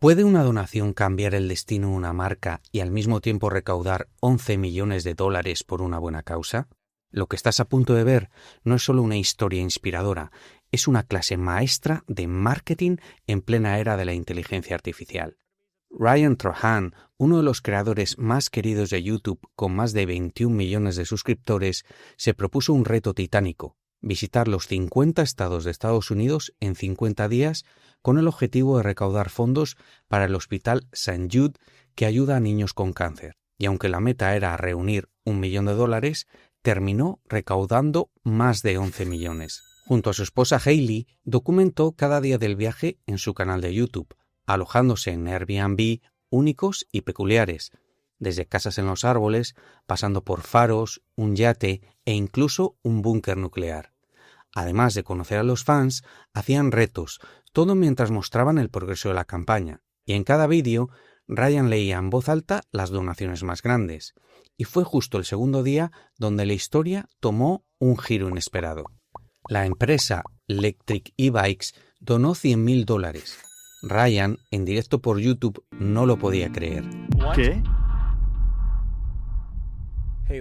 ¿Puede una donación cambiar el destino de una marca y al mismo tiempo recaudar 11 millones de dólares por una buena causa? Lo que estás a punto de ver no es solo una historia inspiradora, es una clase maestra de marketing en plena era de la inteligencia artificial. Ryan Trojan, uno de los creadores más queridos de YouTube con más de 21 millones de suscriptores, se propuso un reto titánico: visitar los 50 estados de Estados Unidos en 50 días con el objetivo de recaudar fondos para el Hospital St. Jude, que ayuda a niños con cáncer. Y aunque la meta era reunir $1 millón, terminó recaudando más de 11 millones. Junto a su esposa Hailey, documentó cada día del viaje en su canal de YouTube, alojándose en Airbnb únicos y peculiares, desde casas en los árboles, pasando por faros, un yate e incluso un búnker nuclear. Además de conocer a los fans, hacían retos, todo mientras mostraban el progreso de la campaña, y en cada vídeo Ryan leía en voz alta las donaciones más grandes, y fue justo el segundo día donde la historia tomó un giro inesperado. La empresa Electric E-Bikes donó $100,000. Ryan, en directo por YouTube, no lo podía creer. ¿Qué?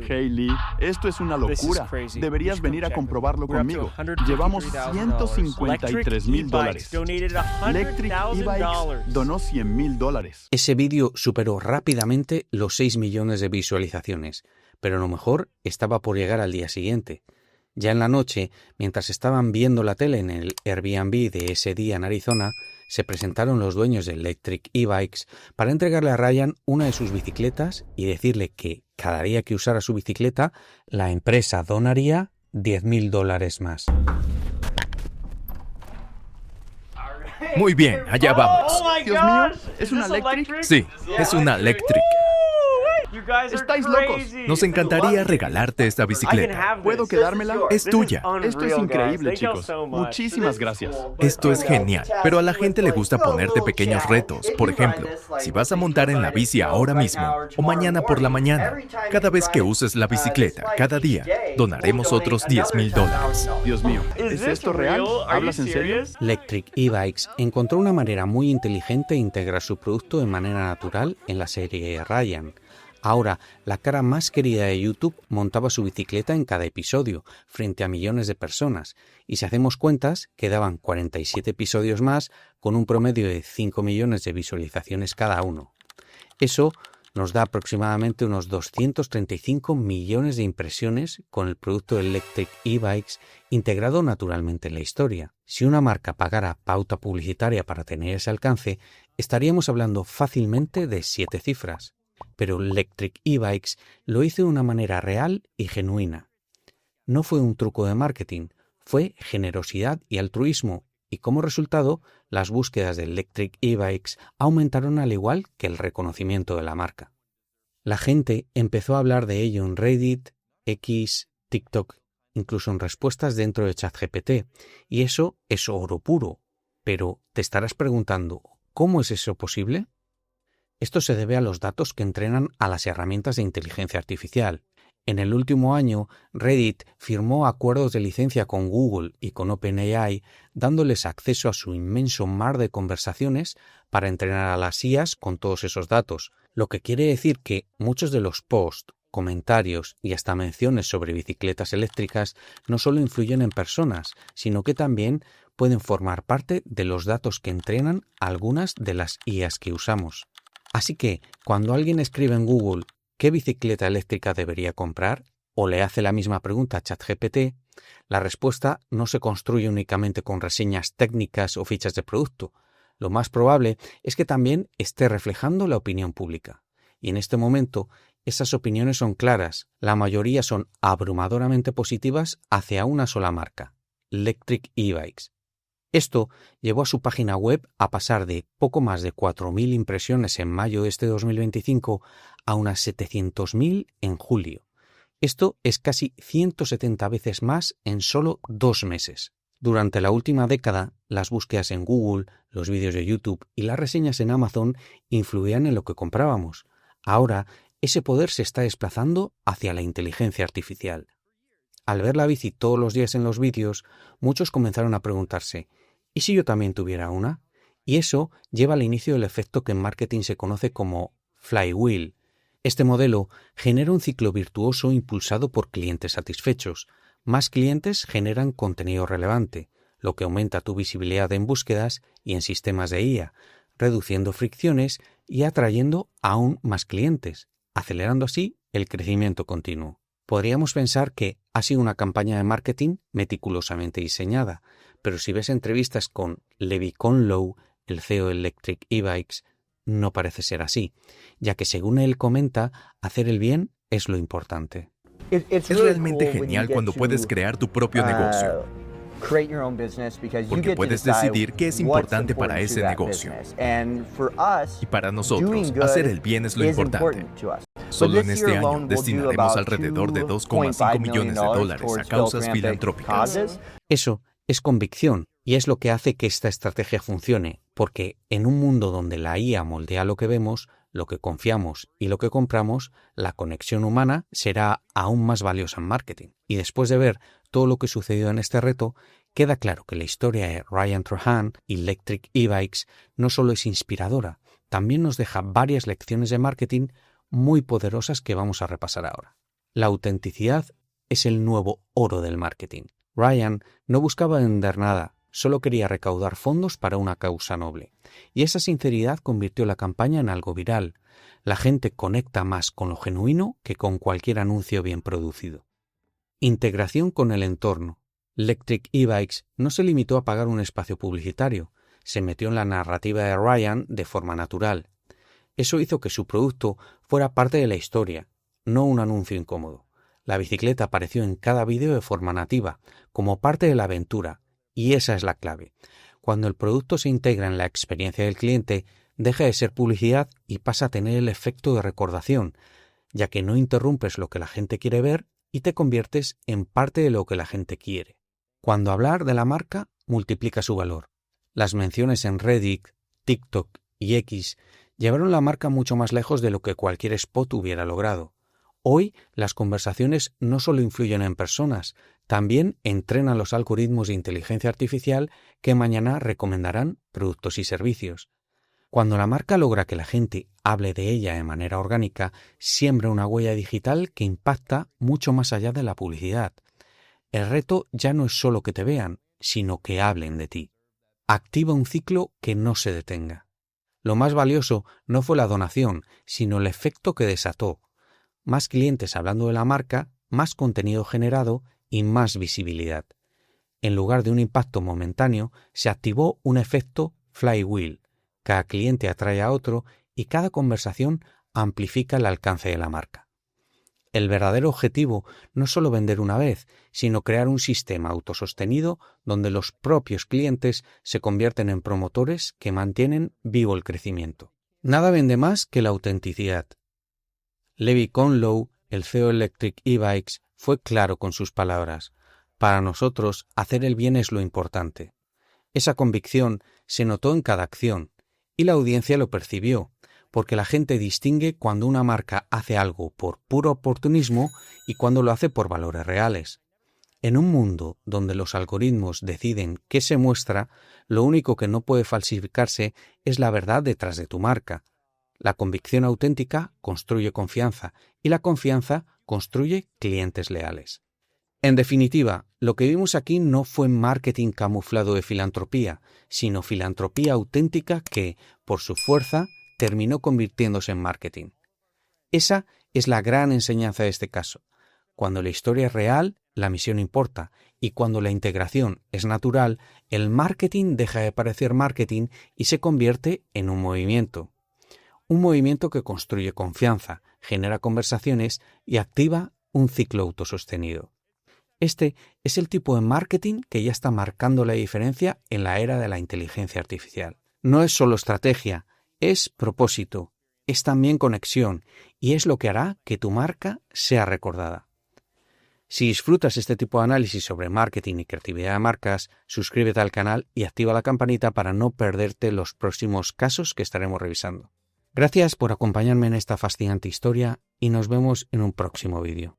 Hailey, esto es una locura. Deberías venir a comprobarlo conmigo. Llevamos $153,000. Electric E-Bikes donó $100,000. Ese vídeo superó rápidamente los 6 millones de visualizaciones, pero lo mejor estaba por llegar al día siguiente. Ya en la noche, mientras estaban viendo la tele en el Airbnb de ese día en Arizona, se presentaron los dueños de Electric E-Bikes para entregarle a Ryan una de sus bicicletas y decirle que cada día que usara su bicicleta, la empresa donaría $10,000 más. Muy bien, allá vamos. Dios mío, ¿es una Electric? Sí, es una Electric. ¡Estáis locos! Nos encantaría regalarte esta bicicleta. ¿Puedo quedármela? Es tuya. Esto es increíble, chicos. Muchísimas gracias. Esto es genial, pero a la gente le gusta ponerte pequeños retos. Por ejemplo, si vas a montar en la bici ahora mismo o mañana por la mañana, cada vez que uses la bicicleta, cada día, donaremos otros $10,000. Dios mío, ¿es esto real? ¿Hablas en serio? Electric E-Bikes encontró una manera muy inteligente de integrar su producto de manera natural en la serie Ryan. Ahora, la cara más querida de YouTube montaba su bicicleta en cada episodio, frente a millones de personas, y si hacemos cuentas, quedaban 47 episodios más, con un promedio de 5 millones de visualizaciones cada uno. Eso nos da aproximadamente unos 235 millones de impresiones con el producto Electric E-Bikes integrado naturalmente en la historia. Si una marca pagara pauta publicitaria para tener ese alcance, estaríamos hablando fácilmente de 7 cifras. Pero Electric E-Bikes lo hizo de una manera real y genuina. No fue un truco de marketing, fue generosidad y altruismo, y como resultado, las búsquedas de Electric E-Bikes aumentaron al igual que el reconocimiento de la marca. La gente empezó a hablar de ello en Reddit, X, TikTok, incluso en respuestas dentro de ChatGPT, y eso es oro puro. Pero te estarás preguntando, ¿cómo es eso posible? Esto se debe a los datos que entrenan a las herramientas de inteligencia artificial. En el último año, Reddit firmó acuerdos de licencia con Google y con OpenAI, dándoles acceso a su inmenso mar de conversaciones para entrenar a las IAs con todos esos datos, lo que quiere decir que muchos de los posts, comentarios y hasta menciones sobre bicicletas eléctricas no solo influyen en personas, sino que también pueden formar parte de los datos que entrenan algunas de las IAs que usamos. Así que, cuando alguien escribe en Google ¿qué bicicleta eléctrica debería comprar? O le hace la misma pregunta a ChatGPT, la respuesta no se construye únicamente con reseñas técnicas o fichas de producto. Lo más probable es que también esté reflejando la opinión pública. Y en este momento, esas opiniones son claras. La mayoría son abrumadoramente positivas hacia una sola marca, Electric E-Bikes. Esto llevó a su página web a pasar de poco más de 4.000 impresiones en mayo de este 2025 a unas 700.000 en julio. Esto es casi 170 veces más en solo 2 meses. Durante la última década, las búsquedas en Google, los vídeos de YouTube y las reseñas en Amazon influían en lo que comprábamos. Ahora, ese poder se está desplazando hacia la inteligencia artificial. Al ver la bici todos los días en los vídeos, muchos comenzaron a preguntarse, ¿y si yo también tuviera una? Y eso lleva al inicio del efecto que en marketing se conoce como flywheel. Este modelo genera un ciclo virtuoso impulsado por clientes satisfechos. Más clientes generan contenido relevante, lo que aumenta tu visibilidad en búsquedas y en sistemas de IA, reduciendo fricciones y atrayendo aún más clientes, acelerando así el crecimiento continuo. Podríamos pensar que ha sido una campaña de marketing meticulosamente diseñada, pero si ves entrevistas con Levi Conlow, el CEO de Electric E-Bikes, no parece ser así, ya que según él comenta, hacer el bien es lo importante. Es realmente genial cuando puedes crear tu propio negocio, porque puedes decidir qué es importante para ese negocio. Y para nosotros, hacer el bien es lo importante. Solo en este año destinaremos alrededor de $2,5 millones a causas filantrópicas. Eso es convicción y es lo que hace que esta estrategia funcione, porque en un mundo donde la IA moldea lo que vemos, lo que confiamos y lo que compramos, la conexión humana será aún más valiosa en marketing. Y después de ver todo lo que sucedió en este reto, queda claro que la historia de Ryan Trahan y Electric E-Bikes no solo es inspiradora, también nos deja varias lecciones de marketing muy poderosas que vamos a repasar ahora. La autenticidad es el nuevo oro del marketing. Ryan no buscaba vender nada, solo quería recaudar fondos para una causa noble. Y esa sinceridad convirtió la campaña en algo viral. La gente conecta más con lo genuino que con cualquier anuncio bien producido. Integración con el entorno. Electric E-Bikes no se limitó a pagar un espacio publicitario, se metió en la narrativa de Ryan de forma natural. Eso hizo que su producto fuera parte de la historia, no un anuncio incómodo. La bicicleta apareció en cada vídeo de forma nativa, como parte de la aventura, y esa es la clave. Cuando el producto se integra en la experiencia del cliente, deja de ser publicidad y pasa a tener el efecto de recordación, ya que no interrumpes lo que la gente quiere ver y te conviertes en parte de lo que la gente quiere. Cuando hablar de la marca multiplica su valor. Las menciones en Reddit, TikTok y X llevaron la marca mucho más lejos de lo que cualquier spot hubiera logrado. Hoy las conversaciones no solo influyen en personas, también entrenan los algoritmos de inteligencia artificial que mañana recomendarán productos y servicios. Cuando la marca logra que la gente hable de ella de manera orgánica, siembra una huella digital que impacta mucho más allá de la publicidad. El reto ya no es solo que te vean, sino que hablen de ti. Activa un ciclo que no se detenga. Lo más valioso no fue la donación, sino el efecto que desató. Más clientes hablando de la marca, más contenido generado y más visibilidad. En lugar de un impacto momentáneo, se activó un efecto flywheel. Cada cliente atrae a otro y cada conversación amplifica el alcance de la marca. El verdadero objetivo no es solo vender una vez, sino crear un sistema autosostenido donde los propios clientes se convierten en promotores que mantienen vivo el crecimiento. Nada vende más que la autenticidad. Levi Conlow, el CEO de Electric E-Bikes, fue claro con sus palabras. Para nosotros, hacer el bien es lo importante. Esa convicción se notó en cada acción, y la audiencia lo percibió, porque la gente distingue cuando una marca hace algo por puro oportunismo y cuando lo hace por valores reales. En un mundo donde los algoritmos deciden qué se muestra, lo único que no puede falsificarse es la verdad detrás de tu marca. La convicción auténtica construye confianza y la confianza construye clientes leales. En definitiva, lo que vimos aquí no fue marketing camuflado de filantropía, sino filantropía auténtica que, por su fuerza, terminó convirtiéndose en marketing. Esa es la gran enseñanza de este caso. Cuando la historia es real, la misión importa, y cuando la integración es natural, el marketing deja de parecer marketing y se convierte en un movimiento. Un movimiento que construye confianza, genera conversaciones y activa un ciclo autosostenido. Este es el tipo de marketing que ya está marcando la diferencia en la era de la inteligencia artificial. No es solo estrategia, es propósito, es también conexión y es lo que hará que tu marca sea recordada. Si disfrutas este tipo de análisis sobre marketing y creatividad de marcas, suscríbete al canal y activa la campanita para no perderte los próximos casos que estaremos revisando. Gracias por acompañarme en esta fascinante historia y nos vemos en un próximo vídeo.